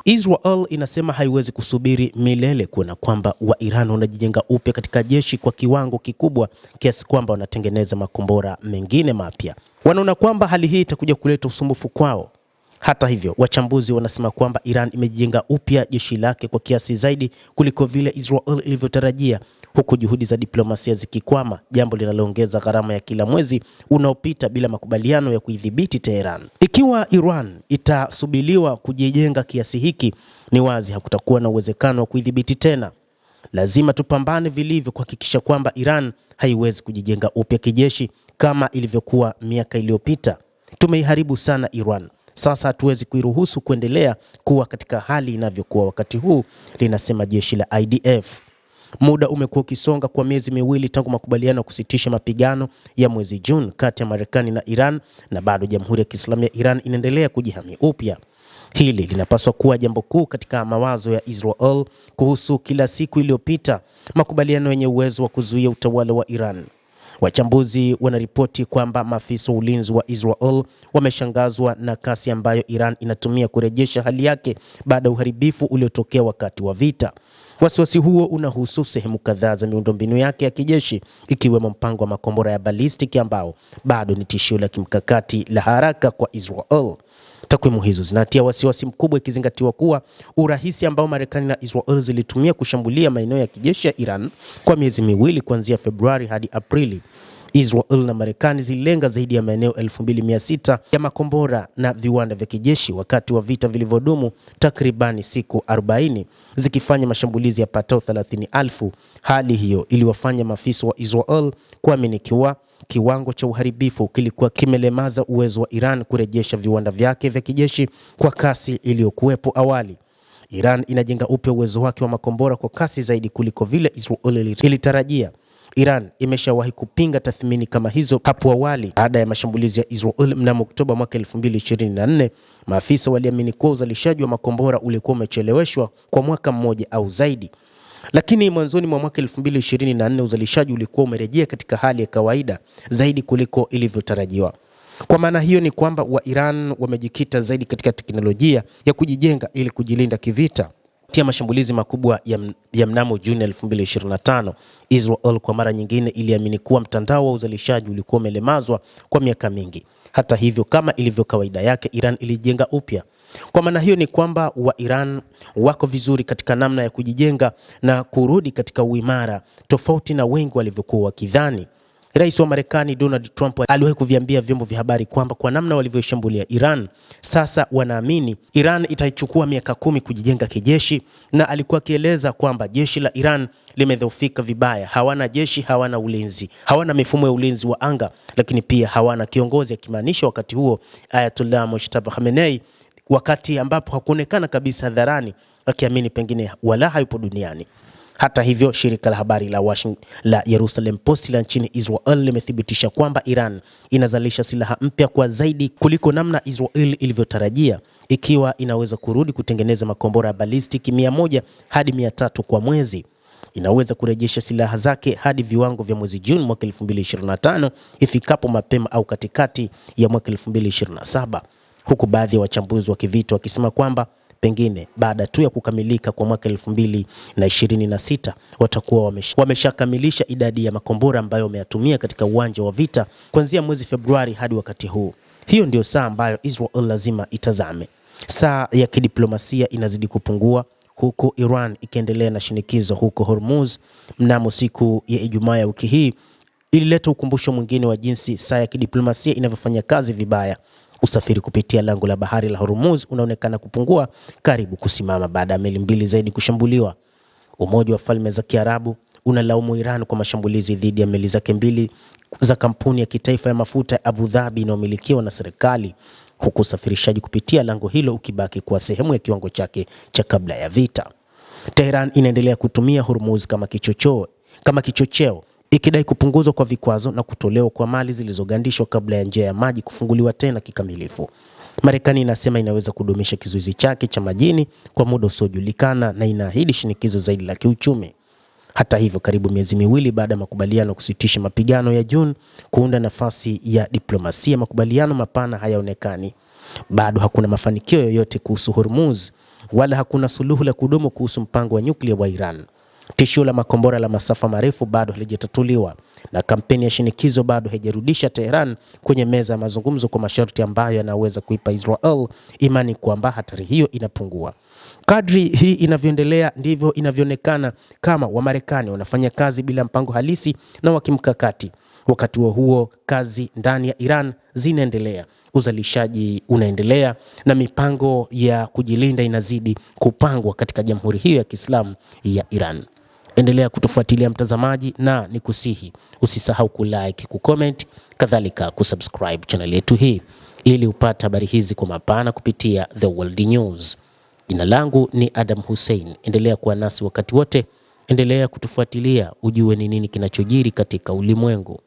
Israel inasema haiwezi kusubiri milele kuona kwamba wa Iran wanajijenga upya katika jeshi kwa kiwango kikubwa kiasi kwamba wanatengeneza makombora mengine mapya. Wanaona kwamba hali hii itakuja kuleta usumbufu kwao. Hata hivyo, wachambuzi wanasema kwamba Iran imejijenga upya jeshi lake kwa kiasi zaidi kuliko vile Israel ilivyotarajia, huku juhudi za diplomasia zikikwama, jambo linaloongeza gharama ya kila mwezi unaopita bila makubaliano ya kuidhibiti Tehran. Ikiwa Iran itasubiriwa kujijenga kiasi hiki, ni wazi hakutakuwa na uwezekano wa kuidhibiti tena. Lazima tupambane vilivyo kuhakikisha kwamba Iran haiwezi kujijenga upya kijeshi kama ilivyokuwa miaka iliyopita. Tumeiharibu sana Iran. Sasa hatuwezi kuiruhusu kuendelea kuwa katika hali inavyokuwa wakati huu, linasema jeshi la IDF. Muda umekuwa ukisonga kwa miezi miwili tangu makubaliano ya kusitisha mapigano ya mwezi Juni kati ya Marekani na Iran, na bado Jamhuri ya Kiislamu ya Iran inaendelea kujihami upya. Hili linapaswa kuwa jambo kuu katika mawazo ya Israel kuhusu kila siku iliyopita makubaliano yenye uwezo wa kuzuia utawala wa Iran. Wachambuzi wanaripoti kwamba maafisa wa ulinzi wa Israel wameshangazwa na kasi ambayo Iran inatumia kurejesha hali yake baada ya uharibifu uliotokea wakati wa vita. Wasiwasi huo unahusu sehemu kadhaa za miundombinu yake ya kijeshi, ikiwemo mpango wa makombora ya balistiki ambao bado ni tishio la kimkakati la haraka kwa Israel. Takwimu hizo zinatia wasiwasi mkubwa ikizingatiwa kuwa urahisi ambao Marekani na Israel zilitumia kushambulia maeneo ya kijeshi ya Iran kwa miezi miwili kuanzia Februari hadi Aprili. Israel na Marekani zililenga zaidi ya maeneo 2600 ya makombora na viwanda vya kijeshi wakati wa vita vilivyodumu takribani siku 40, zikifanya mashambulizi ya patao 30,000. Hali hiyo iliwafanya maafisa wa Israel kuamini kuwa kiwango cha uharibifu kilikuwa kimelemaza uwezo wa Iran kurejesha viwanda vyake vya kijeshi kwa kasi iliyokuwepo awali. Iran inajenga upya uwezo wake wa makombora kwa kasi zaidi kuliko vile Israel ilitarajia. Iran imeshawahi kupinga tathmini kama hizo hapo awali. Baada ya mashambulizi ya Israel mnamo Oktoba mwaka 2024, maafisa waliamini kuwa uzalishaji wa makombora ulikuwa umecheleweshwa kwa mwaka mmoja au zaidi. Lakini mwanzoni mwa mwaka 2024 uzalishaji ulikuwa umerejea katika hali ya kawaida zaidi kuliko ilivyotarajiwa. Kwa maana hiyo ni kwamba wa Iran wamejikita zaidi katika teknolojia ya kujijenga ili kujilinda kivita. Tia mashambulizi makubwa ya mnamo Juni 2025, Israel kwa mara nyingine iliamini kuwa mtandao wa uzalishaji ulikuwa umelemazwa kwa miaka mingi. Hata hivyo, kama ilivyo kawaida yake, Iran ilijenga upya. Kwa maana hiyo ni kwamba wa Iran wako vizuri katika namna ya kujijenga na kurudi katika uimara, tofauti na wengi walivyokuwa wakidhani. Rais wa Marekani Donald Trump aliwahi kuviambia vyombo vya habari kwamba kwa namna walivyoshambulia Iran, sasa wanaamini Iran itaichukua miaka 10 kujijenga kijeshi, na alikuwa akieleza kwamba jeshi la Iran limedhoofika vibaya. Hawana jeshi, hawana ulinzi, hawana mifumo ya ulinzi wa anga, lakini pia hawana kiongozi, akimaanisha wakati huo Ayatollah Mojtaba Khamenei, wakati ambapo hakuonekana kabisa hadharani, akiamini pengine wala hayupo duniani. Hata hivyo, shirika la habari la Jerusalem Post la nchini Israel limethibitisha kwamba Iran inazalisha silaha mpya kwa zaidi kuliko namna Israel ilivyotarajia, ikiwa inaweza kurudi kutengeneza makombora ya balistiki 100 hadi 300 kwa mwezi. Inaweza kurejesha silaha zake hadi viwango vya mwezi Juni mwaka 2025 ifikapo mapema au katikati ya mwaka 2027, huku baadhi ya wachambuzi wa kivita wakisema kwamba pengine baada tu ya kukamilika kwa mwaka 2026 watakuwa wameshakamilisha idadi ya makombora ambayo wameyatumia katika uwanja wa vita kuanzia mwezi Februari hadi wakati huu. Hiyo ndio saa ambayo Israel lazima itazame. Saa ya kidiplomasia inazidi kupungua, huku Iran ikiendelea na shinikizo huko Hormuz. Mnamo siku ya Ijumaa ya wiki hii ilileta ukumbusho mwingine wa jinsi saa ya kidiplomasia inavyofanya kazi vibaya. Usafiri kupitia lango la bahari la Hormuz unaonekana kupungua, karibu kusimama baada ya meli mbili zaidi kushambuliwa. Umoja wa Falme za Kiarabu unalaumu Iran kwa mashambulizi dhidi ya meli zake mbili za kampuni ya kitaifa ya mafuta ya Abu Dhabi inayomilikiwa na serikali, huku usafirishaji kupitia lango hilo ukibaki kuwa sehemu ya kiwango chake cha kabla ya vita. Tehran inaendelea kutumia Hormuz kama kichocheo, ikidai kupunguzwa kwa vikwazo na kutolewa kwa mali zilizogandishwa kabla ya njia ya maji kufunguliwa tena kikamilifu. Marekani inasema inaweza kudumisha kizuizi chake cha majini kwa muda usiojulikana na inaahidi shinikizo zaidi la kiuchumi. Hata hivyo, karibu miezi miwili baada ya makubaliano kusitisha mapigano ya Juni kuunda nafasi ya diplomasia, makubaliano mapana hayaonekani. Bado hakuna mafanikio yoyote kuhusu Hormuz. wala hakuna suluhu la kudumu kuhusu mpango wa nyuklia wa Iran. Tishio la makombora la masafa marefu bado halijatatuliwa na kampeni ya shinikizo bado haijarudisha Tehran kwenye meza ya mazungumzo kwa masharti ambayo yanaweza kuipa Israel imani kwamba hatari hiyo inapungua. Kadri hii inavyoendelea ndivyo inavyoonekana kama Wamarekani wanafanya kazi bila mpango halisi na wa kimkakati. Wakati huo kazi ndani ya Iran zinaendelea, uzalishaji unaendelea na mipango ya kujilinda inazidi kupangwa katika Jamhuri hiyo ya Kiislamu ya Iran. Endelea kutufuatilia mtazamaji, na nikusihi usisahau kulike, kucomment, kadhalika kusubscribe channel yetu hii ili upate habari hizi kwa mapana kupitia The World News. Jina langu ni Adam Hussein. Endelea kuwa nasi wakati wote, endelea kutufuatilia ujue ni nini kinachojiri katika ulimwengu.